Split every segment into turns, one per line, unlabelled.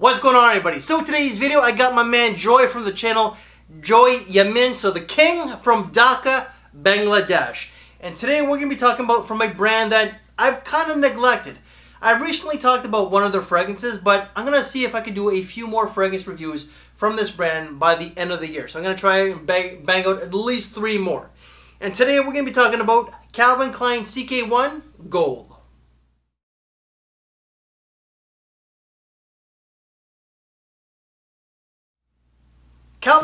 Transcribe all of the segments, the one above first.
What's going on, everybody? So today's video, I got my man Joy from the channel Joy Amin, so the king from Dhaka, Bangladesh. And today we're going to be talking about from a brand that I've kind of neglected. I recently talked about one of their fragrances, but I'm going to see if I can do a few more fragrance reviews from this brand by the end of the year. So I'm going to try and bang out at least 3 more. And today we're going to be talking about Klein CK One Gold.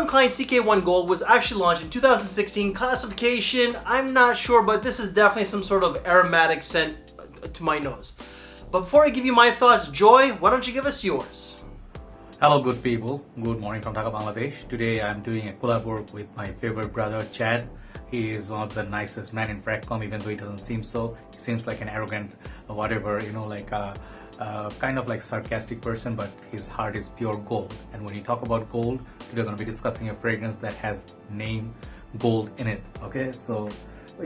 Klein CK One Gold was actually launched in 2016. Classification, I'm not sure, but this is definitely some sort of aromatic scent to my nose. But before I give you my thoughts, Joy, why don't you give us yours?
Hello good people, good morning from Dhaka, Bangladesh. Today I'm doing a collab work with my favorite brother Chad. He is one of the nicest men in Fragcom, even though he doesn't seem so. He seems like an arrogant, whatever, kind of like sarcastic person, but his heart is pure gold. And when you talk about gold, today we're going to be discussing a fragrance that has name gold in it. Okay, so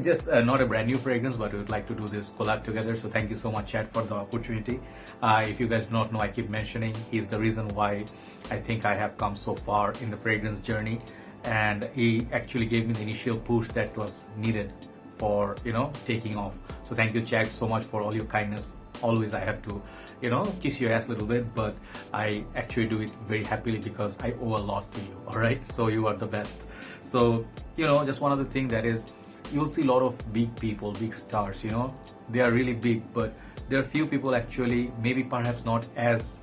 just not a brand new fragrance, but we would like to do this collab together. So thank you so much, Chad, for the opportunity. If you guys don't know, I keep mentioning he's the reason why I think I have come so far in the fragrance journey, and he actually gave me the initial push that was needed for taking off. So thank you, Chad, so much for all your kindness. Always I have to kiss your ass a little bit, but I actually do it very happily because I owe a lot to you. All right, so you are the best. So just one other thing, that is, you'll see a lot of big people, big stars, they are really big, but there are few people actually, maybe perhaps not as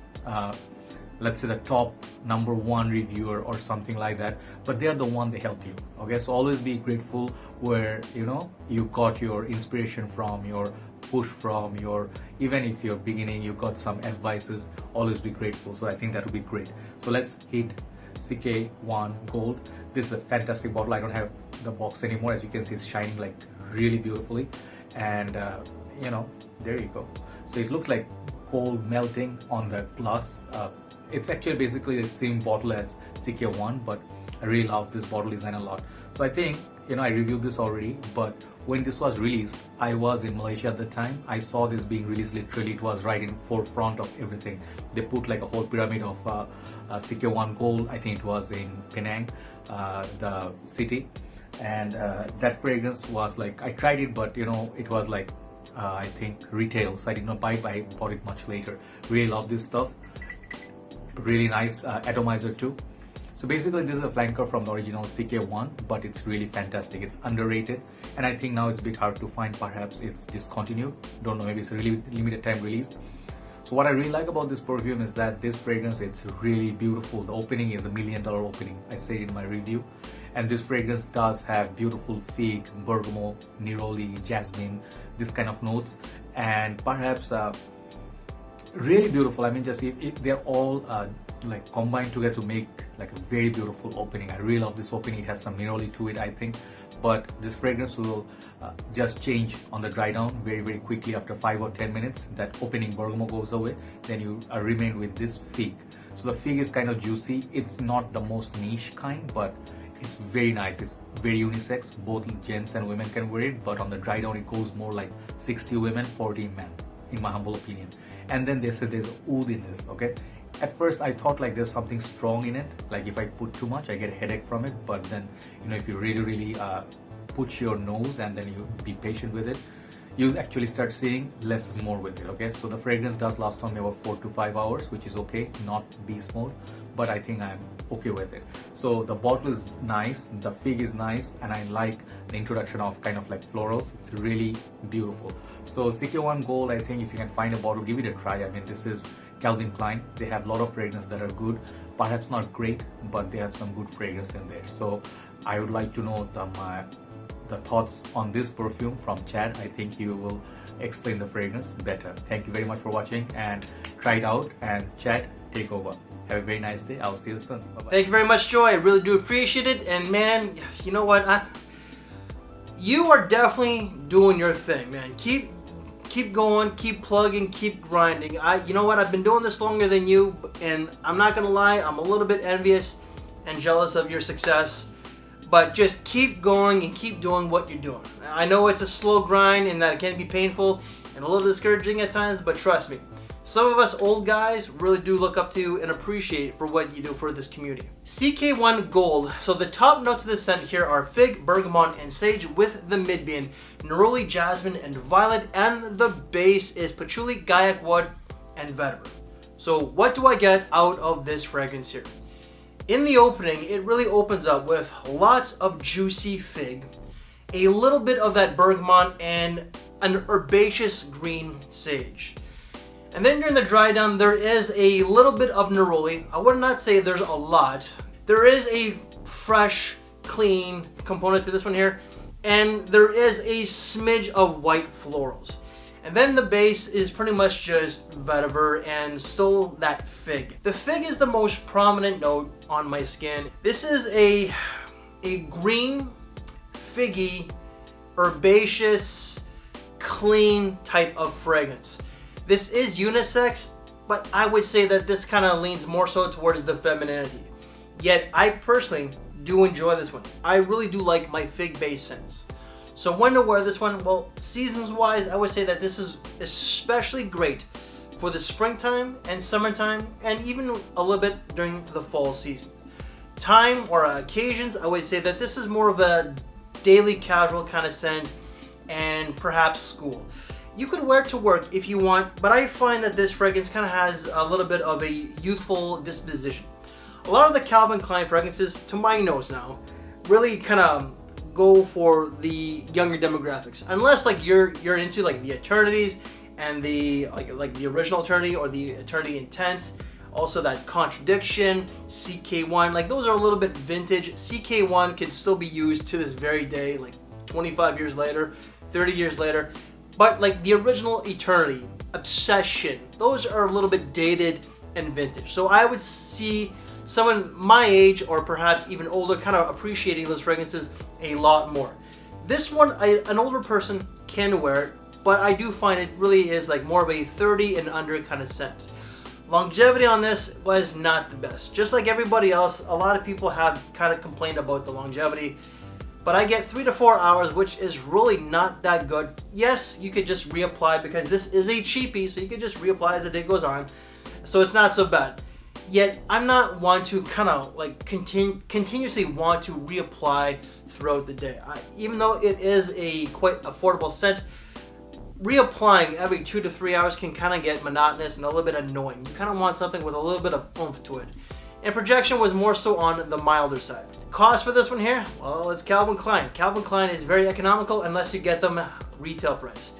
let's say the top #1 reviewer or something like that, but they are the one they help you. Okay, so always be grateful where you got your inspiration from, your push from, your, even if you're beginning, you got some advices, always be grateful. So I think that would be great. So let's hit CK One Gold. This is a fantastic bottle. I don't have the box anymore. As you can see, it's shining like really beautifully, and there you go. So it looks like gold melting on the glass. It's actually basically the same bottle as CK One, but I really love this bottle design a lot. So I think I reviewed this already, but when this was released, I was in Malaysia at the time. I saw this being released. Literally, it was right in forefront of everything. They put like a whole pyramid of CK One Gold. I think it was in Penang, the city, and that fragrance was like, I tried it, but it was like I think retail, so I did not buy it. I bought it much later. Really love this stuff. Really nice atomizer too. So basically this is a flanker from the original CK One, but it's really fantastic. It's underrated, and I think now it's a bit hard to find. Perhaps it's discontinued, don't know, maybe it's a really limited time release. So what I really like about this perfume is that this fragrance, it's really beautiful. The opening is $1 million opening, I said in my review. And this fragrance does have beautiful fig, bergamot, neroli, jasmine, this kind of notes, and perhaps really beautiful. I mean, just if they're all like combined together to make like a very beautiful opening. I really love this opening. It has some neroli to it, I think, but this fragrance will just change on the dry down very, very quickly. After 5 or 10 minutes, that opening bergamot goes away, then you remain with this fig. So the fig is kind of juicy. It's not the most niche kind, but it's very nice. It's very unisex. Both gents and women can wear it, but on the dry down it goes more like 60 women, 40 men, in my humble opinion. And then they said there's oud in this. Okay, at first I thought like there's something strong in it, like if I put too much I get a headache from it, but then if you really put your nose and then you be patient with it, you actually start seeing less is more with it. Okay, so the fragrance does last on me about 4 to 5 hours, which is okay, not beast mode, but I think I'm okay with it. So the bottle is nice, the fig is nice, and I like the introduction of kind of like florals. It's really beautiful. So CK One Gold, I think if you can find a bottle, give it a try. I mean, this is Calvin Klein. They have a lot of fragrances that are good, perhaps not great, but they have some good fragrance in there. So I would like to know the thoughts on this perfume from Chad. I think he will explain the fragrance better. Thank you very much for watching, and try it out, and Chad, take over. Have a very nice day. I'll see you soon. Bye-bye.
Thank you very much, Joy. I really do appreciate it. And man, you know what? You are definitely doing your thing, man. Keep going, keep plugging, keep grinding. You know what? I've been doing this longer than you, and I'm not gonna lie, I'm a little bit envious and jealous of your success. But just keep going and keep doing what you're doing. I know it's a slow grind and that it can be painful and a little discouraging at times, but trust me, some of us old guys really do look up to and appreciate for what you do for this community. CK One Gold. So the top notes of this scent here are fig, bergamot, and sage, with the mid being neroli, jasmine, and violet, and the base is patchouli, gaiac wood, and vetiver. So what do I get out of this fragrance here? In the opening, it really opens up with lots of juicy fig, a little bit of that bergamot, and an herbaceous green sage. And then during the dry down, there is a little bit of neroli. I would not say there's a lot. There is a fresh, clean component to this one here, and there is a smidge of white florals. And then the base is pretty much just vetiver and still that fig. The fig is the most prominent note on my skin. This is a green, figgy, herbaceous, clean type of fragrance. This is unisex, but I would say that this kind of leans more so towards the femininity. Yet I personally do enjoy this one. I really do like my fig base scents. So when to wear this one? Well, seasons wise, I would say that this is especially great for the springtime and summertime, and even a little bit during the fall season. Time or occasions, I would say that this is more of a daily casual kind of scent, and perhaps school. You could wear it to work if you want, but I find that this fragrance kind of has a little bit of a youthful disposition. A lot of the Calvin Klein fragrances, to my nose now, really kind of go for the younger demographics. Unless like you're into like the Eternities and the like the original Eternity or the Eternity Intense. Also that Contradiction, CK One, like those are a little bit vintage. CK One can still be used to this very day, like 25 years later, 30 years later. But like the original Eternity, Obsession, those are a little bit dated and vintage. So I would see someone my age or perhaps even older kind of appreciating those fragrances a lot more. This one, an older person can wear it, but I do find it really is like more of a 30 and under kind of scent. Longevity on this was not the best. Just like everybody else, a lot of people have kind of complained about the longevity. But I get 3 to 4 hours, which is really not that good. Yes, you could just reapply because this is a cheapie, so you could just reapply as the day goes on. So it's not so bad. Yet I'm not one to kind of like continuously want to reapply throughout the day. Even though it is a quite affordable scent, reapplying every 2 to 3 hours can kind of get monotonous and a little bit annoying. You kind of want something with a little bit of oomph to it. And projection was more so on the milder side. Cost for this one here? Well, it's Calvin Klein. Calvin Klein is very economical unless you get them retail price.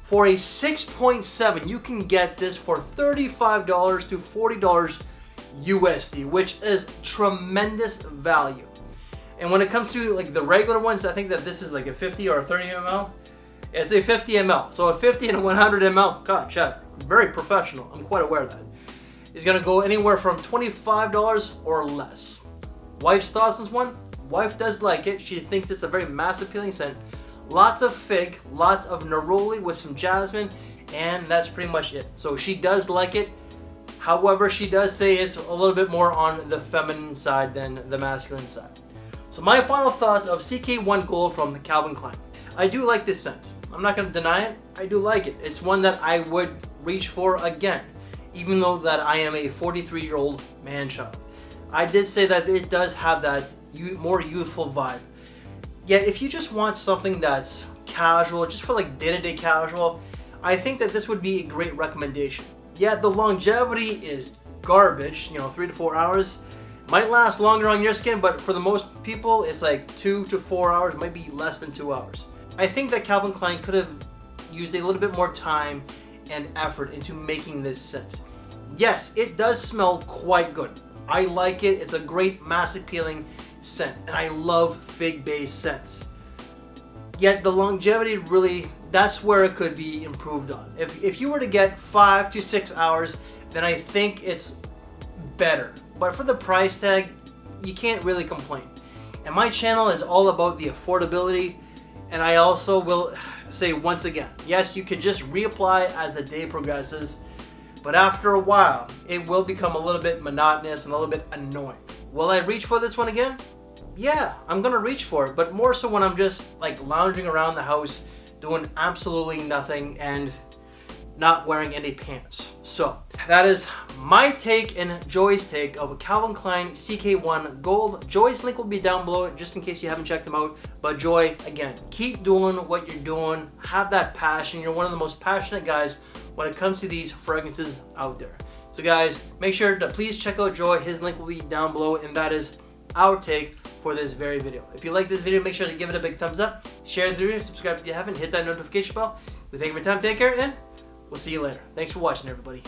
For a 6.7, you can get this for $35 to $40 USD, which is tremendous value. And when it comes to like the regular ones, I think that this is like a 50 or a 30 ml. It's a 50 ml. So a 50 and a 100 ml, God, Chad, very professional. I'm quite aware of that. Is gonna go anywhere from $25 or less. Wife's thoughts on this one? Wife does like it. She thinks it's a very mass appealing scent. Lots of fig, lots of neroli with some jasmine, and that's pretty much it. So she does like it. However, she does say it's a little bit more on the feminine side than the masculine side. So my final thoughts of CK One Gold from the Calvin Klein. I do like this scent. I'm not gonna deny it. I do like it. It's one that I would reach for again, even though that I am a 43-year-old man-child. I did say that it does have that more youthful vibe. Yet if you just want something that's casual, just for like day-to-day casual, I think that this would be a great recommendation. Yeah, the longevity is garbage, 3 to 4 hours. Might last longer on your skin, but for the most people, it's like 2 to 4 hours, might be less than 2 hours. I think that Calvin Klein could have used a little bit more time and effort into making this scent. Yes, it does smell quite good. I like it. It's a great mass appealing scent, and I love fig-based scents. Yet the longevity really, that's where it could be improved on. If you were to get 5 to 6 hours, then I think it's better. But for the price tag, you can't really complain. And my channel is all about the affordability, and I also will say once again, yes, you could just reapply as the day progresses, but after a while, it will become a little bit monotonous and a little bit annoying. Will I reach for this one again? Yeah, I'm gonna reach for it, but more so when I'm just like lounging around the house, doing absolutely nothing and not wearing any pants. So that is my take and Joy's take of a Calvin Klein CK One Gold. Joy's link will be down below just in case you haven't checked them out. But Joy, again, keep doing what you're doing. Have that passion. You're one of the most passionate guys when it comes to these fragrances out there. So guys, make sure to please check out Joy. His link will be down below, and that is our take for this very video. If you like this video, make sure to give it a big thumbs up, share the video, subscribe if you haven't, hit that notification bell. We thank you for your time, take care, and we'll see you later. Thanks for watching, everybody.